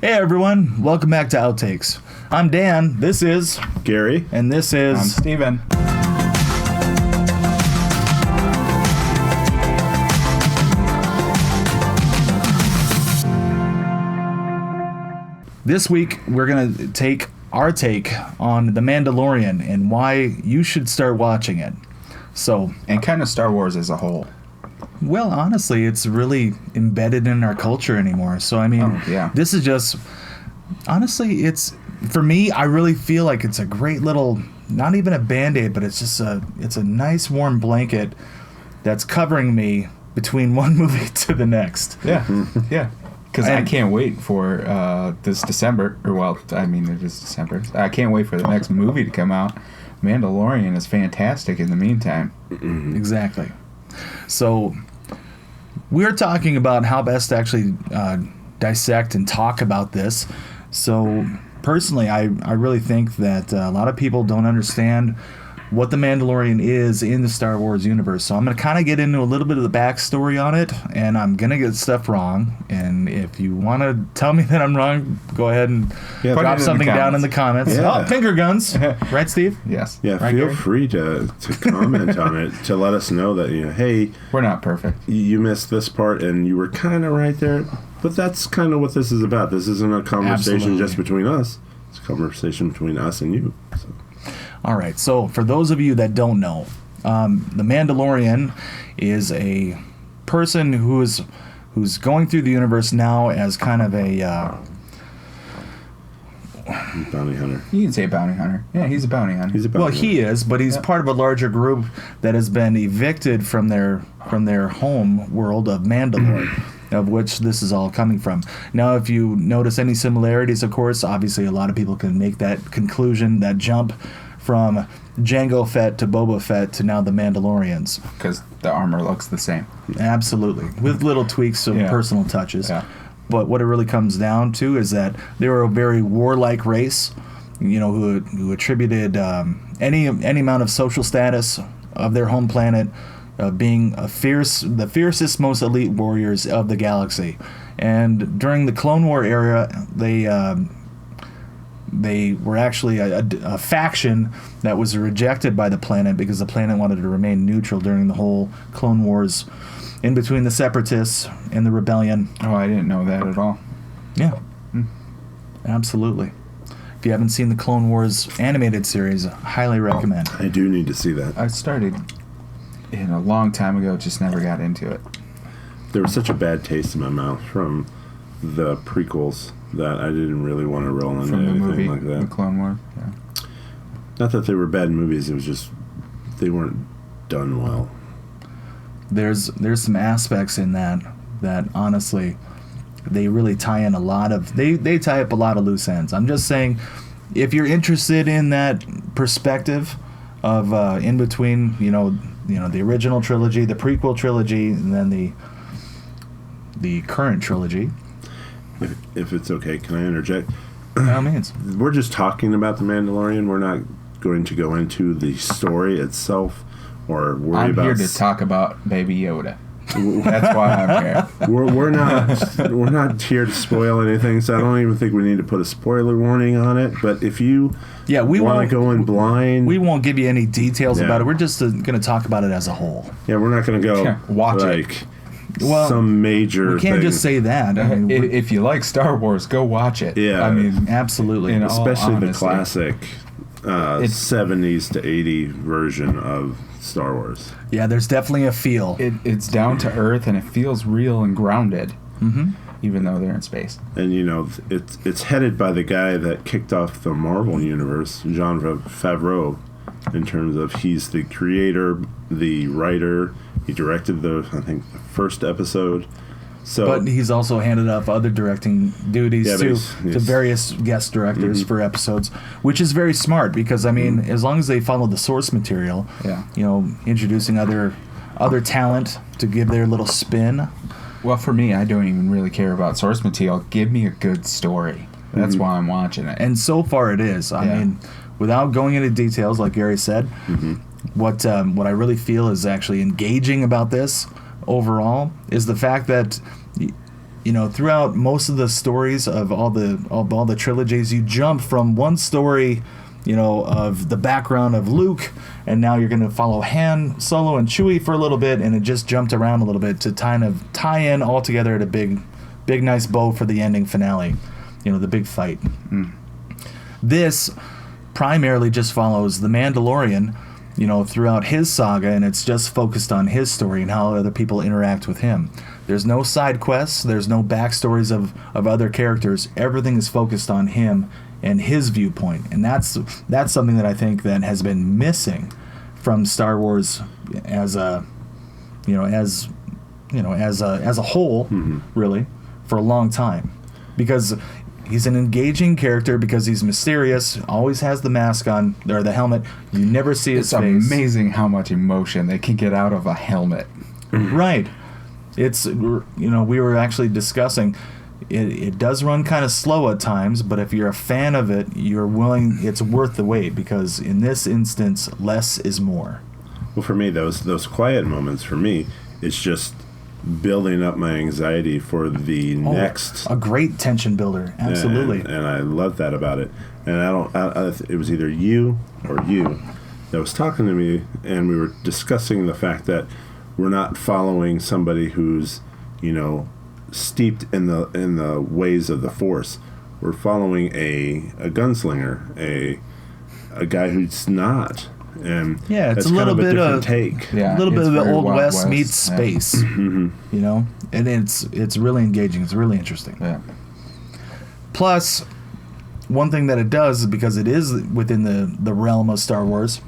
Hey everyone, welcome back to Outtakes. I'm Dan, this is Gary, and this is I'm Steven. This week we're going to take our take on The Mandalorian and why you should start watching it. So, And kind of Star Wars as a whole. well, honestly, it's really embedded in our culture anymore. So, I mean, This is just, honestly, it's, for me, I really feel like it's a great little, not even a Band-Aid, but it's just it's a nice warm blanket that's covering me between one movie to the next. Yeah, yeah. Because I can't wait for this December, or well, I mean, it is December. I can't wait for the next movie to come out. Mandalorian is fantastic in the meantime. Exactly. So, we're talking about how best to actually dissect and talk about this. So, personally, I really think that a lot of people don't understand what the Mandalorian is in the Star Wars universe. So I'm going to kind of get into a little bit of the backstory on it, and I'm going to get stuff wrong. And if you want to tell me that I'm wrong, go ahead and drop something down in the comments. Yeah. Oh, finger guns. Right, Steve? Yes. yeah, Right, feel Gary? free to comment on it to let us know that, hey, We're not perfect. you missed this part and you were kind of right there. But that's kind of what this is about. This isn't a conversation Absolutely. just between us. It's a conversation between us and you. So. All right, so for those of you that don't know, the Mandalorian is a person who's going through the universe now as kind of a Bounty hunter. You can say bounty hunter. Yeah, he's a bounty hunter. He's a bounty well, he is, but he's part of a larger group that has been evicted from their home world of Mandalore. Of which this is all coming from. Now, if you notice any similarities, of course, obviously a lot of people can make that conclusion, that jump from Jango Fett to Boba Fett to now the Mandalorians. Because the armor looks the same. Absolutely, with little tweaks of personal touches. Yeah. But what it really comes down to is that they were a very warlike race, who attributed any amount of social status of their home planet being the fiercest, most elite warriors of the galaxy. And during the Clone War era, they were actually a faction that was rejected by the planet because the planet wanted to remain neutral during the whole Clone Wars, in between the Separatists and the Rebellion. Oh, I didn't know that at all. Yeah, absolutely. If you haven't seen the Clone Wars animated series, I highly recommend. I do need to see that. I started in a long time ago, just never got into it. There was such a bad taste in my mouth from the prequels that I didn't really want to roll into From the anything movie, like The that. Clone Wars. Yeah. Not that they were bad movies, it was just they weren't done well. There's some aspects in that honestly, they really tie in a lot of they tie up a lot of loose ends. I'm just saying, if you're interested in that perspective of in between, the original trilogy, the prequel trilogy, and then the current trilogy. If it's okay, can I interject? By all means. We're just talking about the Mandalorian. We're not going to go into the story itself or worry I'm about. here to talk about Baby Yoda. That's why I'm here. We're not here to spoil anything, so I don't even think we need to put a spoiler warning on it. But if you we want won't to go in blind, we won't give you any details Yeah. about it. We're just going to talk about it as a whole. we're not going to go Watch it. like Well, some major. We can't thing. just say that. I mean, If you like Star Wars, go watch it. Yeah. I mean, absolutely. in all especially the honesty. classic 70s to 80 version of Star Wars. Yeah, there's definitely a feel. It's down to earth and it feels real and grounded, even though they're in space. And it's headed by the guy that kicked off the Marvel universe, Jon Favreau, in terms of he's the creator, the writer. He directed the first episode. So, But he's also handed off other directing duties Yeah, but to he's- various guest directors for episodes, which is very smart because, I mean, as long as they follow the source material, Yeah. introducing other talent to give their little spin. Well, for me, I don't even really care about source material. Give me a good story. That's why I'm watching it. And so far it is. I mean, without going into details, like Gary said, what I really feel is actually engaging about this overall is the fact that throughout most of the stories of all the trilogies, you jump from one story, of the background of Luke, and now you're going to follow Han Solo and Chewie for a little bit, and it just jumped around a little bit to kind of tie in all together at a big nice bow for the ending finale, the big fight. This primarily just follows the Mandalorian, throughout his saga, and it's just focused on his story and how other people interact with him. There's no side quests, there's no backstories of other characters. Everything is focused on him and his viewpoint, and that's something that I think that has been missing from Star Wars as a whole, really, for a long time, because he's an engaging character, because he's mysterious, always has the mask on, or the helmet. You never see his face. It's amazing how much emotion they can get out of a helmet. Right. It's, we were actually discussing, it does run kind of slow at times, but if you're a fan of it, it's worth the wait, because in this instance, less is more. Well, for me, those quiet moments, for me, it's just building up my anxiety for the next. A great tension builder, absolutely. And I love that about it. And it was either you or you that was talking to me, and we were discussing the fact that we're not following somebody who's, steeped in the ways of the Force. We're following a gunslinger, a guy who's not. And it's a little bit of take. A little bit of the Old West meets space. And it's really engaging. It's really interesting. Yeah. Plus, one thing that it does is, because it is within the realm of Star Wars,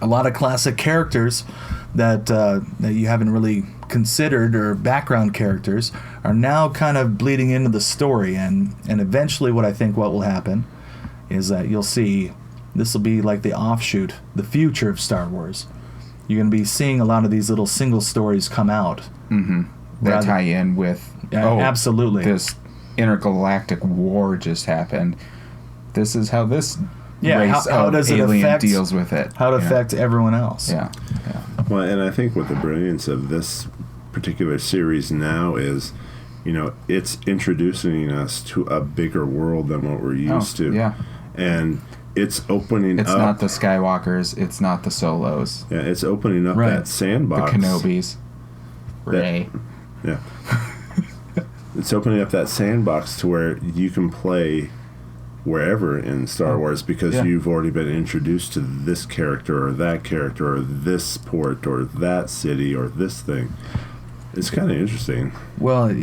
a lot of classic characters that you haven't really considered, or background characters, are now kind of bleeding into the story, and eventually what will happen is that you'll see this will be like the offshoot, the future of Star Wars. You're going to be seeing a lot of these little single stories come out. That tie in with absolutely, this intergalactic war just happened. This is how this race how of does it alien affect, deals with it. How it affect everyone else. Yeah. Well, and I think what the brilliance of this particular series now is, it's introducing us to a bigger world than what we're used to. Yeah. And it's opening up. It's not the Skywalkers. It's not the Solos. Yeah, it's opening up that sandbox. The Kenobis. Rey. Yeah. It's opening up that sandbox to where you can play wherever in Star Wars, because you've already been introduced to this character or this port or that city or this thing. It's kind of interesting. Well,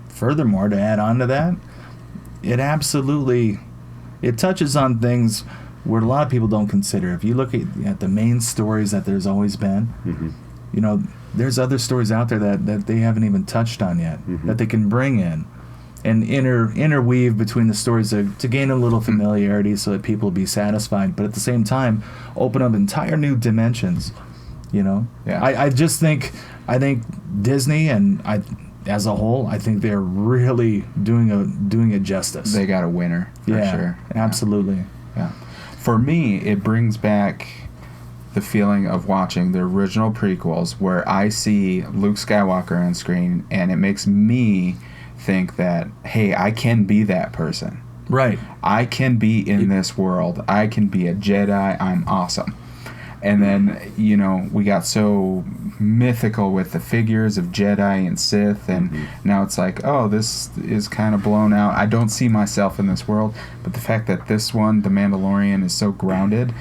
furthermore, to add on to that, it touches on things where a lot of people don't consider. If you look at the main stories that there's always been, there's other stories out there that they haven't even touched on yet, that they can bring in and interweave between the stories to gain a little familiarity, so that people will be satisfied, but at the same time open up entire new dimensions. I think Disney and as a whole, I think they're really doing it justice. They got a winner for sure. Absolutely. Yeah. For me, it brings back the feeling of watching the original prequels, where I see Luke Skywalker on screen, and it makes me think that, hey, I can be that person. Right. I can be in this world. I can be a Jedi. I'm awesome. And then, we got so mythical with the figures of Jedi and Sith, and now it's like, oh, this is kind of blown out. I don't see myself in this world. But the fact that this one, The Mandalorian, is so grounded,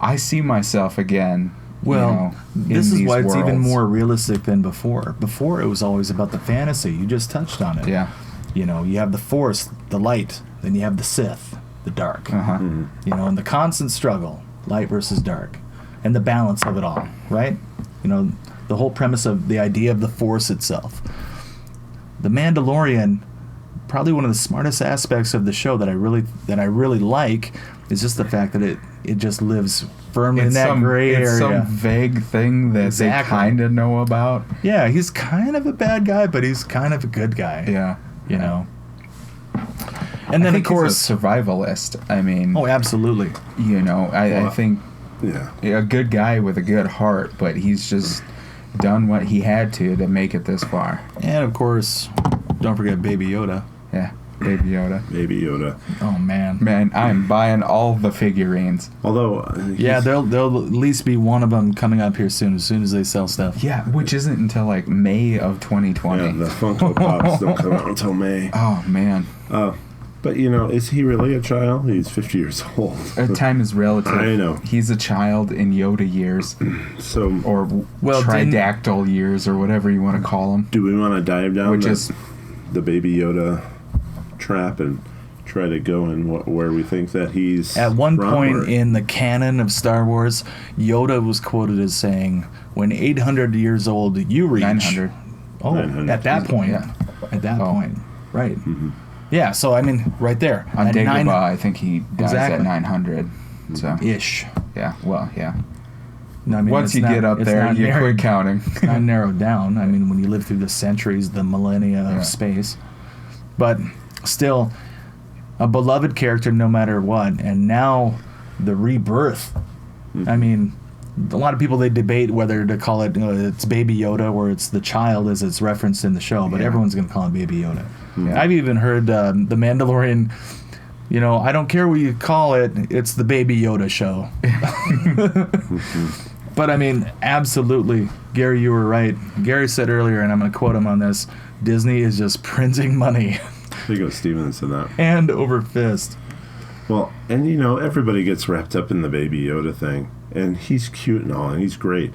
I see myself again. Well, this is why worlds. It's even more realistic than before. Before, it was always about the fantasy. You just touched on it. Yeah. You have the Force, the light, then you have the Sith, the dark. And the constant struggle, light versus dark, and the balance of it all, right? The whole premise of the idea of the Force itself. The Mandalorian, probably one of the smartest aspects of the show that I really like, is just the fact that it just lives firmly in that gray area. It's some vague thing that they kind of know about. Yeah, he's kind of a bad guy, but he's kind of a good guy. Yeah. And then, I think of course, he's a survivalist. I mean... Oh, absolutely. I think a good guy with a good heart, but he's just done what he had to make it this far. And, of course, don't forget Baby Yoda. Yeah, Baby Yoda. Baby Yoda. Oh man. Man, I'm buying all the figurines. Although, Yeah, there'll at least be one of them coming up here soon. As soon as they sell stuff. Yeah, which isn't until like May of 2020. yeah, the Funko Pops don't come out until May. Oh man, But is he really a child? He's 50 years old. time is relative. I know. He's a child in Yoda years, So, or tridactyl years, or whatever you want to call them. do we want to dive down Which is the Baby Yoda trap and try to go in where we think that he's At one from, point or- in the canon of Star Wars, Yoda was quoted as saying, "When 800 years old, you reach." 900. Oh, 900. at that point. Yeah. At that Oh. point, right? Mm-hmm. Yeah. So I mean, right there. On At Dagobah, I think he dies Exactly. at 900. So ish. yeah, well, yeah. No, I mean, Once it's you not- get up it's there, not you narrowed- quit counting. not narrowed down. I mean, when you live through the centuries, the millennia Yeah. of space, but still a beloved character no matter what. And now the rebirth. I mean, a lot of people, they debate whether to call it it's Baby Yoda or it's the child as it's referenced in the show, but Yeah. everyone's going to call it Baby Yoda. Yeah. I've even heard the Mandalorian. I don't care what you call it. It's the Baby Yoda show. But I mean, absolutely, Gary, you were right. Gary said earlier, and I'm going to quote him on this: Disney is just printing money There you go, Steven said that. hand over fist. Well, and everybody gets wrapped up in the Baby Yoda thing, and he's cute and all, and he's great.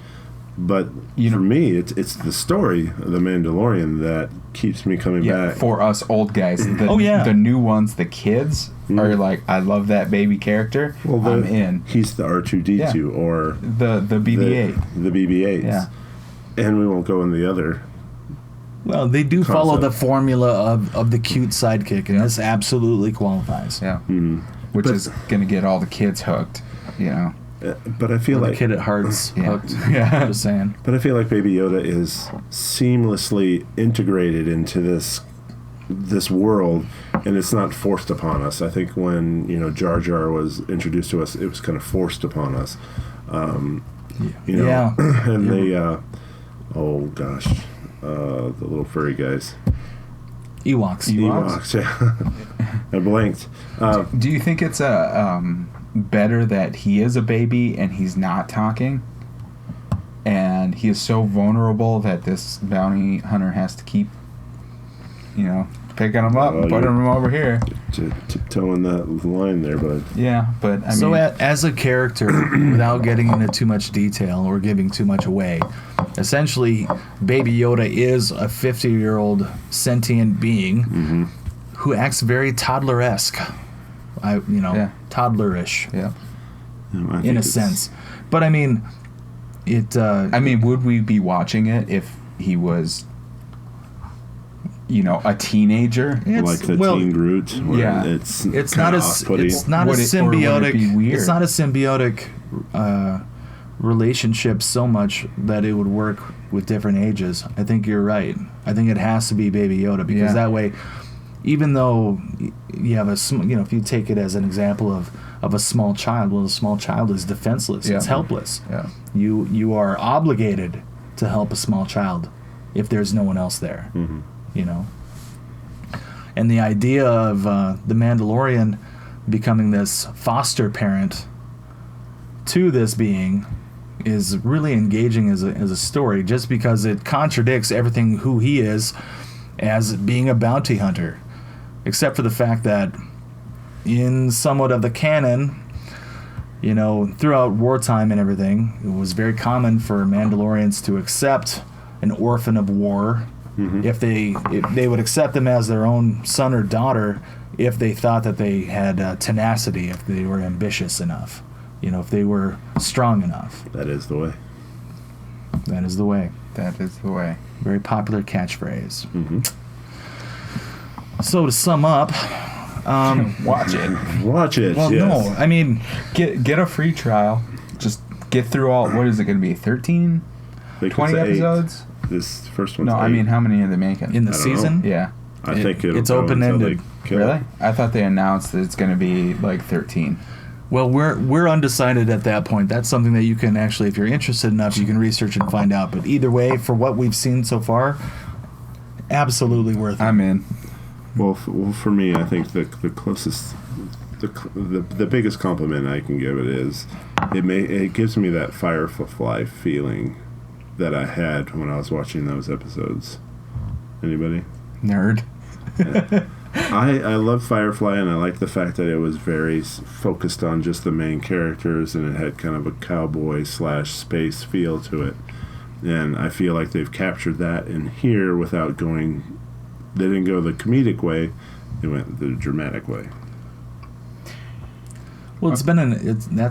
But for me, it's the story of the Mandalorian that keeps me coming Yeah, back. for us old guys. The new ones, the kids, are like, I love that baby character. Well, I'm in. He's the R2D2 Yeah. or The BB-8. the BB-8s. Yeah. And we won't go in the other. Well, they do follow the Concept. formula of the cute sidekick, and this absolutely qualifies. Yeah. Mm-hmm. Which But- is going to get all the kids hooked, But I feel The like kid at Heart's Yeah. hooked. Yeah. Just saying. But I feel like Baby Yoda is seamlessly integrated into this world, and it's not forced upon us. I think when Jar Jar was introduced to us, it was kind of forced upon us. Yeah. And the little furry guys, Ewoks. Ewoks. Yeah, I blanked. Do you think it's better that he is a baby and he's not talking? And he is so vulnerable that this bounty hunter has to keep, picking him up and putting him over here. Tiptoeing that line there, but Yeah, but I So mean... as a character, without getting into too much detail or giving too much away, essentially, Baby Yoda is a 50-year-old sentient being who acts very toddler-esque. Toddlerish yeah. I think in a it's- sense. But I mean, would we be watching it if he was, a teenager? Like the Teen Groot. Where Yeah. it's It's not kinda a off-putting. it's not a Would it- or would it symbiotic. be weird? It's not a symbiotic relationship so much that it would work with different ages. I think you're right. I think it has to be Baby Yoda because Yeah. that way, even though you have if you take it as an example of a small child, well, a small child is defenseless. Yeah. It's helpless. Yeah. You are obligated to help a small child if there's no one else there. And the idea of the Mandalorian becoming this foster parent to this being is really engaging as a story, just because it contradicts everything who he is as being a bounty hunter, except for the fact that in somewhat of the canon, throughout wartime and everything, it was very common for Mandalorians to accept an orphan of war if they would accept them as their own son or daughter if they thought that they had tenacity, if they were ambitious enough, if they were strong enough. That is the way. That is the way. That is the way. Very popular catchphrase. So to sum up, Watch it. Watch it. well, yes. no, I mean, Get a free trial. Just get through all... What is it going to be? 13? I think 20 it's 8. episodes? This first one's No, I 8. mean, how many are they making? in the I don't season, Yeah. I think it's go until open-ended. they kill it. Really? I thought they announced that it's going to be like 13. well, we're undecided at that point. That's something that you can actually, if you're interested enough, you can research and find out. But either way, for what we've seen so far, absolutely worth it. I'm in. Well, for me, I think the closest, the biggest compliment I can give it is, it gives me that Firefly feeling that I had when I was watching those episodes. Anybody? Nerd. Yeah. I love Firefly, and I like the fact that it was very focused on just the main characters, and it had kind of a cowboy / space feel to it. And I feel like they've captured that in here without going. They didn't go the comedic way; they went the dramatic way. Well, that's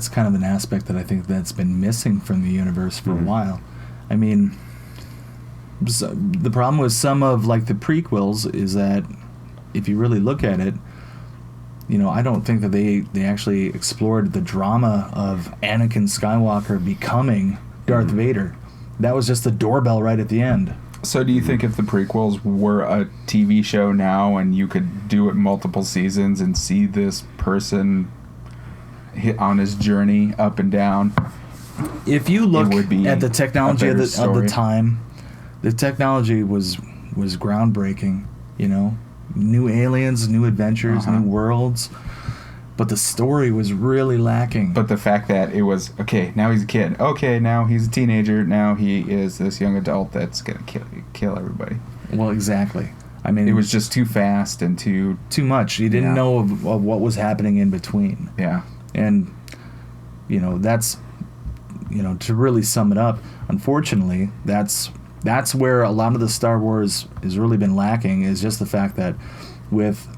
kind of an aspect that I think that's been missing from the universe for a while. I mean, the problem with some of like the prequels is that if you really look at it, I don't think that they actually explored the drama of Anakin Skywalker becoming Darth Vader. That was just the doorbell right at the end. So do you think if the prequels were a TV show now and you could do it multiple seasons and see this person hit on his journey up and down? If you look at the technology of the time, the technology was groundbreaking, New aliens, new adventures, new worlds. But the story was really lacking. But the fact that it was, okay, now he's a kid. Okay, now he's a teenager. Now he is this young adult that's going to kill everybody. Well, exactly. I mean, it was just too fast and too much. You didn't know of what was happening in between. Yeah. And, that's, to really sum it up, unfortunately, that's where a lot of the Star Wars has really been lacking, is just the fact that with,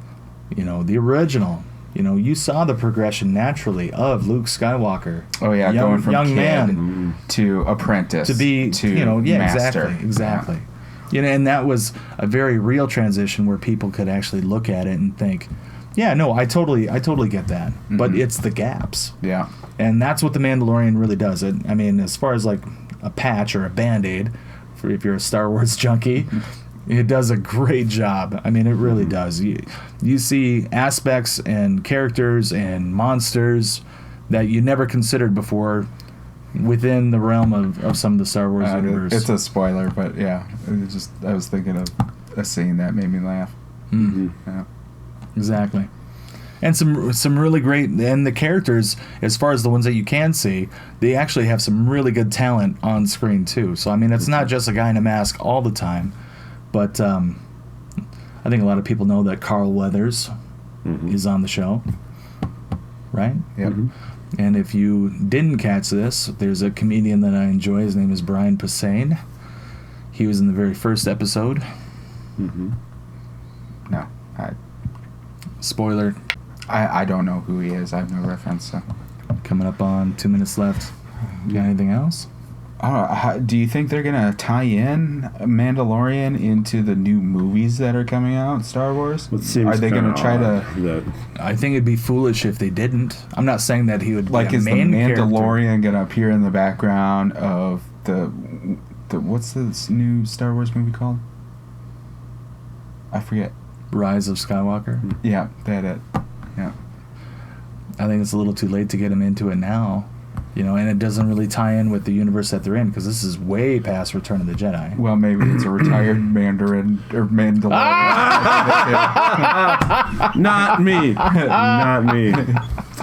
the original, you saw the progression naturally of Luke Skywalker. Oh yeah, going from young kid man to apprentice to be master. Exactly. And that was a very real transition where people could actually look at it and think, yeah, no, I totally get that. Mm-hmm. But it's the gaps. Yeah. And that's what the Mandalorian really does. I mean, as far as like a patch or a Band-Aid, for if you're a Star Wars junkie, it does a great job. I mean, it really does. You see aspects and characters and monsters that you never considered before within the realm of some of the Star Wars universe. It's a spoiler, but yeah, I was thinking of a scene that made me laugh. Mm-hmm. Yeah. Exactly. And some really great, and the characters, as far as the ones that you can see, they actually have some really good talent on screen too. So I mean, it's not just a guy in a mask all the time. But I think a lot of people know that Carl Weathers is on the show, right? Yep. Mm-hmm. And if you didn't catch this, there's a comedian that I enjoy. His name is Brian Posehn. He was in the very first episode. Mm-hmm. No. Spoiler. I don't know who he is. I have no reference. So. Coming up on 2 minutes left. You got anything else? Do you think they're going to tie in Mandalorian into the new movies that are coming out, Star Wars? Are they going to try to... I think it'd be foolish if they didn't. I'm not saying that he would be is the Mandalorian going to appear in the background of the... What's this new Star Wars movie called? I forget. Rise of Skywalker? Yeah, that's it. Yeah. I think it's a little too late to get him into it now. And it doesn't really tie in with the universe that they're in, because this is way past Return of the Jedi. Well, maybe it's a retired Mandarin or Mandalorian. Not me. Not me.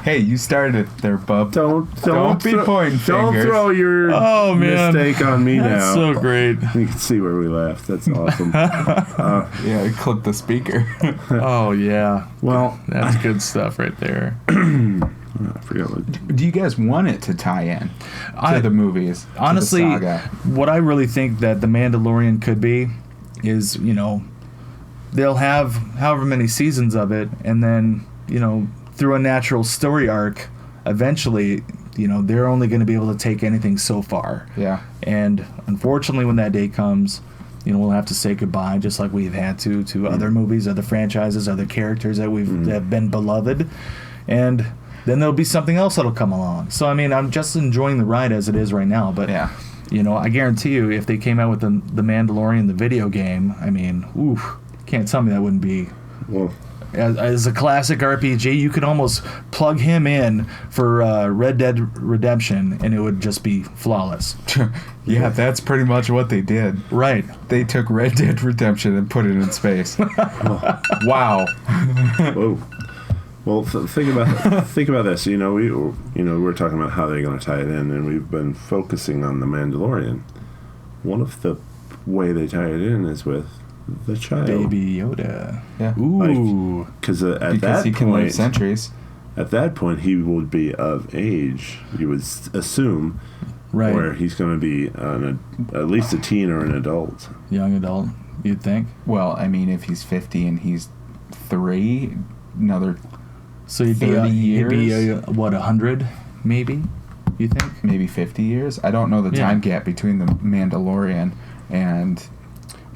Hey, you started it there, bub. Don't be pointing fingers. Don't throw your mistake on me now. That's so great. You can see where we laughed. That's awesome. Yeah, click the speaker. Oh, yeah. Well, that's good stuff right there. I forgot what. Do you guys want it to tie in to the movies? Honestly, to the saga? What I really think that The Mandalorian could be is, they'll have however many seasons of it, and then, through a natural story arc, eventually, they're only going to be able to take anything so far. Yeah. And unfortunately, when that day comes, we'll have to say goodbye, just like we've had to other movies, other franchises, other characters that that have been beloved. And then there'll be something else that'll come along. So, I mean, I'm just enjoying the ride as it is right now. But, I guarantee you, if they came out with the Mandalorian, the video game, I mean, can't tell me that wouldn't be as a classic RPG, you could almost plug him in for Red Dead Redemption, and it would just be flawless. Yeah, that's pretty much what they did. Right. They took Red Dead Redemption and put it in space. Wow. Whoa. Well, think about this. We're talking about how they're going to tie it in, and we've been focusing on the Mandalorian. One of the way they tie it in is with the child, Baby Yoda. Yeah. Ooh. because Because he can live centuries. At that point, he would be of age. You would assume, Right. where he's going to be at least a teen or an adult. Young adult, you'd think. Well, I mean, if he's 50 and he's 3, another So he'd be 30 years? 100 maybe, you think? maybe 50 years. I don't know the Yeah. time gap between the Mandalorian and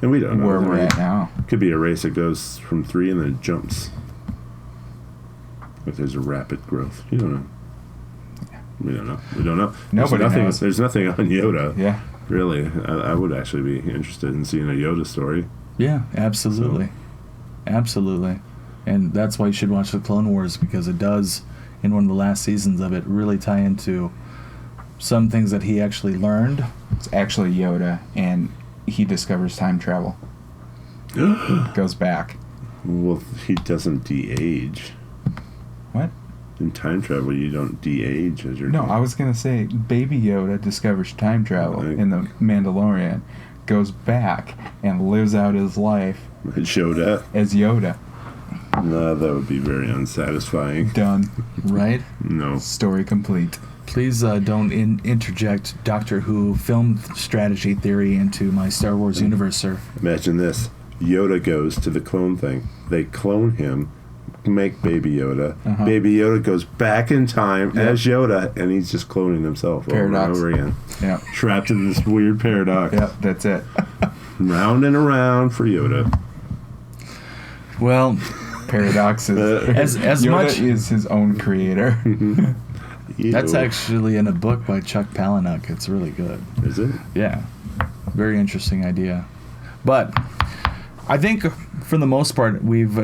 And we don't know. where I we're mean, at now. Could be a race that goes from 3 and then it jumps. If there's a rapid growth. You don't know. We don't know. Nobody knows. There's nothing on Yoda. Yeah. Really. I would actually be interested in seeing a Yoda story. Yeah, absolutely. Absolutely. And that's why you should watch the Clone Wars, because it does, in one of the last seasons of it, really tie into some things that he actually learned. It's actually Yoda, and he discovers time travel. Goes back. Well, he doesn't de-age. What? In time travel, you don't de-age as you're... No, I was going to say Baby Yoda discovers time travel Right. in The Mandalorian, goes back, and lives out his life It showed up. as Yoda. No, that would be very unsatisfying. Done. Right? No. Story complete. Please don't interject Doctor Who film strategy theory into my Star Wars universe, sir. Imagine this. Yoda goes to the clone thing. They clone him, make Baby Yoda. Uh-huh. Baby Yoda goes back in time Yep. as Yoda, and he's just cloning himself Paradox. over and over again. Yeah. Trapped in this weird paradox. Yep, that's it. Round and around for Yoda. Well, Paradox is... as Yoda much... is his own creator. That's Ew. actually in a book by Chuck Palahniuk. It's really good. Is it? Yeah. Very interesting idea. But I think for the most part we've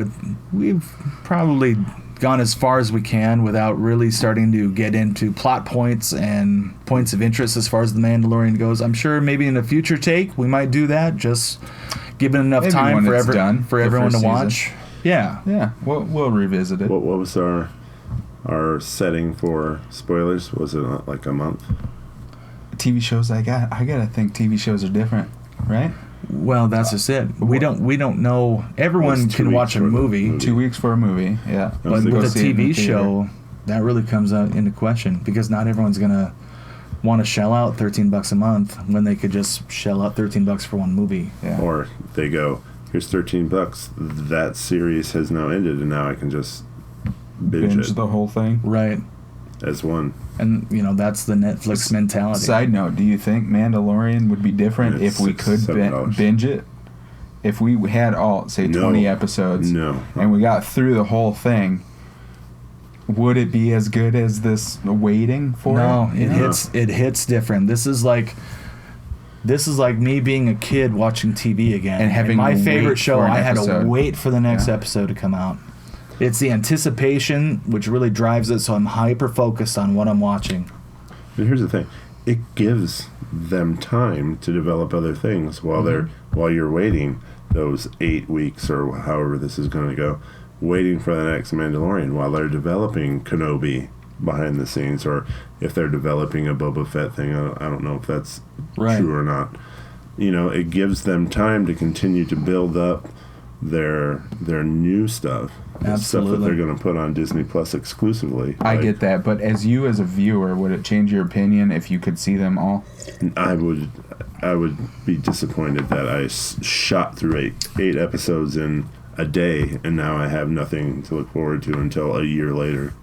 probably gone as far as we can without really starting to get into plot points and points of interest as far as the Mandalorian goes. I'm sure maybe in a future take we might do that, just given enough Maybe time when for it's done, the everyone to first watch. Yeah. Yeah, we'll revisit it. What was our setting for spoilers? Was it like a month? TV shows I gotta think TV shows are different, right? Well, that's just it. We don't know. Everyone It's 2 can weeks watch a for the movie. movie. 2 weeks for a movie, yeah. I But was with thinking- a see it in TV the theater. show, that really comes out into question, because not everyone's gonna want to shell out $13 a month when they could just shell out $13 for one movie. Yeah. Or they go, here's $13. That series has now ended, and now I can just binge it the whole thing. Right. as one. And that's the Netflix mentality. Side note, do you think Mandalorian would be different It's if we could $7. binge it? If we had all, say, No. 20 episodes No. and we got through the whole thing, would it be as good as this waiting for No, it? it hits different. This is like me being a kid watching TV again. And having my to favorite wait show, for an I had to episode. wait for the next Yeah. episode to come out. It's the anticipation which really drives it, so I'm hyper focused on what I'm watching. And here's the thing: it gives them time to develop other things while while you're waiting those 8 weeks or however this is going to go, waiting for the next Mandalorian while they're developing Kenobi behind the scenes, or if they're developing a Boba Fett thing. I don't know if that's Right. true or not. It gives them time to continue to build up their new stuff. The stuff that Absolutely. they're going to put on Disney Plus exclusively. I Like, get that, but as a viewer, would it change your opinion if you could see them all? I would be disappointed that I shot through eight episodes in a day, and now I have nothing to look forward to until a year later.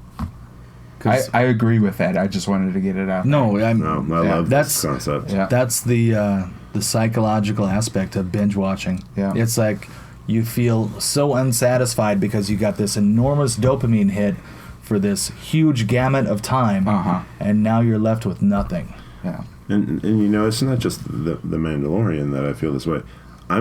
I agree with that. I just wanted to get it out. No, I love that's- this concept. Yeah. That's the psychological aspect of binge watching. Yeah. It's like you feel so unsatisfied because you got this enormous dopamine hit for this huge gamut of time, Uh-huh. and now you're left with nothing. Yeah. And it's not just the Mandalorian that I feel this way. I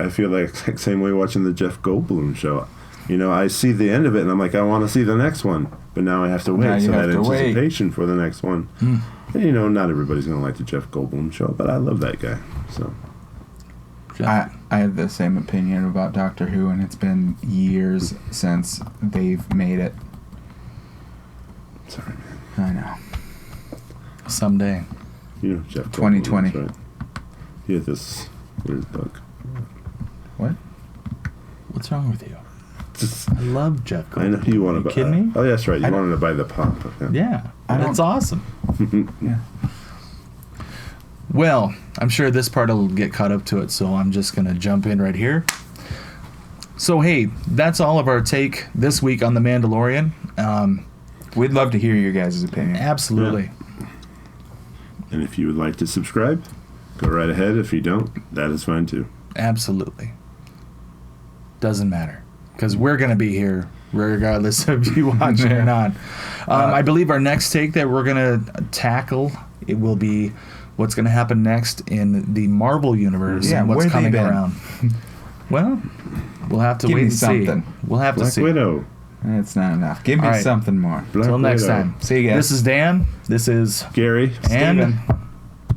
feel like the same way watching the Jeff Goldblum show. You know, I see the end of it, and I'm like, I want to see the next one. But now I have to wait. Now you So have that to wait. anticipation for the next one. And, you know, not everybody's going to like the Jeff Goldblum show, but I love that guy. So I have the same opinion about Doctor Who, and it's been years since they've made it. sorry, man. I know. Someday. You know Jeff 2020. Goldblum, that's right. He had this weird bug. What? What's wrong with you? Just, I love Jeff Goldblum. I know you want to You buy. kidding me? Oh, yeah, that's right. You I wanted to buy the pop. Okay. Yeah, I that's awesome. Yeah. Well, I'm sure this part will get caught up to it, so I'm just going to jump in right here. So, hey, that's all of our take this week on The Mandalorian. We'd love to hear your guys' opinion. Absolutely. And if you would like to subscribe, go right ahead. If you don't, that is fine too. Absolutely. Doesn't matter. Because we're going to be here regardless of you watching or not. I believe our next take that we're going to tackle, it will be what's going to happen next in the Marvel Universe and what's where they coming been? around. Well, we'll have to Give wait me and something. see. We'll have to Black see. Widow. It's not enough. Give me All right. something more. Black Till next Widow. time. See you guys. This is Dan. This is Gary. and Steven.